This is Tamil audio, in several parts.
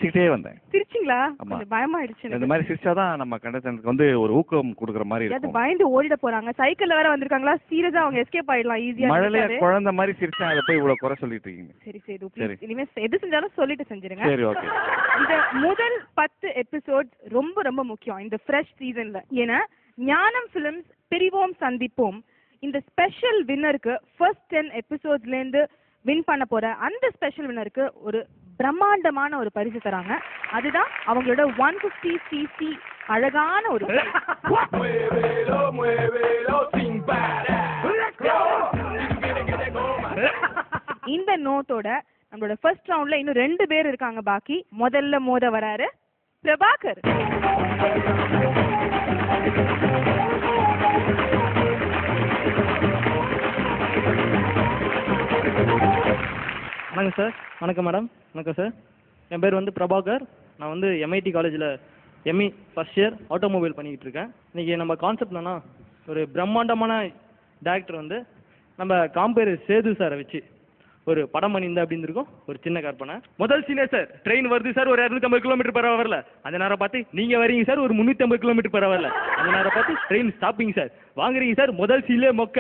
சிரிச்சுக்கிட்டே வந்தேன். சிரிச்சிங்களா? கொஞ்சம் பயமா ஆயிடுச்சு. இந்த மாதிரி சிரிச்சாதான் நம்ம கண்டஸ்டன்ட்க்கு வந்து ஒரு ஊக்கம் கொடுக்குற மாதிரி அது இருக்கும். பயந்து ஓடிட போறாங்க. சைக்கிள்ல வேற வந்திருக்காங்களா? சீரியஸா அவங்க எஸ்கேப் ஆயிடலாம் ஈஸியா. மழலைய குழந்தை மாதிரி சிரிச்சா அதை போய் இவ்வளவு குறை சொல்லிட்டு இருக்கீங்க. சரி சரி, இனிமே எது செஞ்சாலும் சொல்லிட்டு செஞ்சிருங்க. சரி, ஓகே. இந்த முதல் 10 எபிசோட்ஸ் ரொம்ப ரொம்ப முக்கியம் இந்த ஃப்ரெஷ் சீசன்ல. ஏன்னா ஞானம் பிலிம்ஸ் பிரிவோம் சந்திப்போம் இந்த ஸ்பெஷல் வின்னருக்கு ஃபர்ஸ்ட் 10 எபிசோட்ஸ்ல இருந்து வின் பண்ண போற அந்த ஸ்பெஷல் வின்னருக்கு ஒரு பிரம்மாண்டமான ஒரு பரிசு தராங்க. அதுதான் அவங்களோட 150cc அழகான ஒரு இந்த நோட்டோட நம்மளோட ஃபர்ஸ்ட் ரவுண்ட்ல இன்னும் 2 பேர் இருக்காங்க பாக்கி. முதல்ல மோத வராரு பிரபாகர். வணக்கம் சார். வணக்கம் மேடம். வணக்கம் சார். என் பேர் வந்து பிரபாகர். நான் வந்து MIT காலேஜில் ME ஃபர்ஸ்ட் இயர் ஆட்டோமொபைல் பண்ணிக்கிட்டு இருக்கேன். இன்றைக்கி நம்ம கான்செப்ட் என்னன்னா, ஒரு பிரம்மாண்டமான டேரக்டர் வந்து நம்ம காம்பேர் சேது சாரை வச்சு ஒரு படம் பண்ணியிருந்தா அப்படின்னு இருக்கும். ஒரு சின்ன கற்பனை. முதல் சீனே சார் ட்ரெயின் வருது சார், ஒரு 250 கிலோமீட்டர் பெற வரல. அந்த நேரம் பார்த்து நீங்கள் வரீங்க சார், ஒரு 350 கிலோமீட்டர் பெற வரல. அந்த நேரம் பார்த்து ட்ரெயின் ஸ்டாப்பிங் சார். வாங்குறீங்க சார், முதல் சீலே மொக்க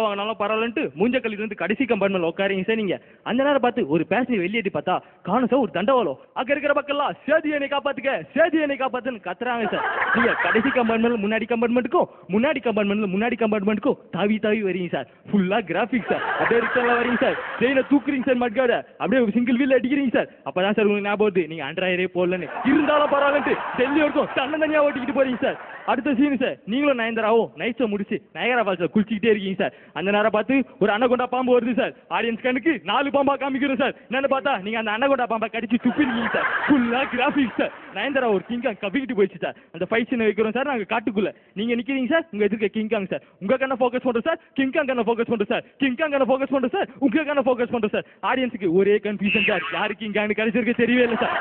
வாங்கினாலும் பரவாயில்லன்ட்டு மூஞ்ச கல்லிட்டு வந்து கடைசி கம்பார்ட்மெண்ட் உட்காரீங்க சார். நீங்கள் அந்த நேரம் பார்த்து ஒரு பேசஞ்சர் வெளியேட்டி பார்த்தா காணும் சார் ஒரு தண்டவாளம். அங்கே இருக்கிற பக்கம்லாம் சேதி என்னை காப்பாத்துக்க, சேதி என்னை காப்பாத்துன்னு கத்துறாங்க சார். நீங்கள் கடைசி கம்பார்ட்மெண்ட் முன்னாடி கம்பார்ட்மெண்ட்டுக்கும் தாவி தாவி வரீங்க சார். ஃபுல்லாக கிராஃபிக்ஸ் சார். அப்படியே ரிட்டர்னில் வரீங்க சார். ட்ரெயினை தூக்குறீங்க சார், மட்காட அப்படியே சிங்கிள் வீல் அடிக்கிறீங்க சார். அப்பதான் சார் உங்களுக்கு ஞாபகம் வருது நீங்கள் ஆண்ட்ராய்டே போடலன்னு. இருந்தாலும் பரவாயில்லன்ட்டு டெல்லி வரைக்கும் தன்னந்தனியாக ஓட்டிக்கிட்டு போறீங்க சார். அடுத்த சீனு சார் நீங்களும் நயன்தாராவும் நைட்ஸை முடிச்சு நயகரா ஃபால்ஸில் குளிச்சுக்கிட்டே இருக்கீங்க சார். அந்த நேரம் பார்த்து ஒரு அன்னகொண்டா பாம்பு வருது சார். ஆடியன்ஸ் கண்ணுக்கு 4 பாம்பா காமிக்கிறோம் சார். என்னன்னு பார்த்தா நீங்கள் அந்த அன்னகொண்டா பாம்பை கடிச்சு துப்பிருக்கீங்க சார். ஃபுல்லாக கிராஃபிக்ஸ் சார். நயன்தாரா ஒரு கிங்காங் கவிக்கிட்டு போயிடுச்சு சார். அந்த ஃபைட் சீனை வைக்கிறோம் சார். நாங்கள் காட்டுக்குள்ள நீங்கள் நிற்கிறீங்க சார். உங்கள் எதிர்க்க கிங்காங் சார். உங்கள் கண்ணை ஃபோக்கஸ் பண்ணுறோம் சார். கிங்காங் கண்ணை ஃபோக்கஸ் பண்ணுறோம் சார். கிங்காங் கண்ணை ஃபோக்கஸ் பண்ணுறோம் சார். உங்கள் கண்ணை ஃபோக்கஸ் பண்ணுறோம் சார். ஆடியன்ஸுக்கு ஒரே கன்ஃபியூஷன் சார். யாருக்கு கிங்காங்னு கடைசிருக்கு தெரியவே இல்லை சார்.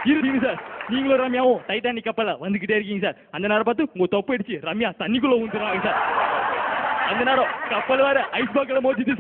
இருக்கீங்க சார். நீங்களும் ரம்யாவும் டைட்டானிக் கப்பல வந்துகிட்டே இருக்கீங்க சார். அந்த நேரம் பார்த்து உங்க தொப்பு அடிச்சு ரம்யா தண்ணிக்குள்ள ஊந்துறாங்க சார். அந்த நேரம் கப்பல் வேற ஐஸ் பாக்கில் மோதிச்சு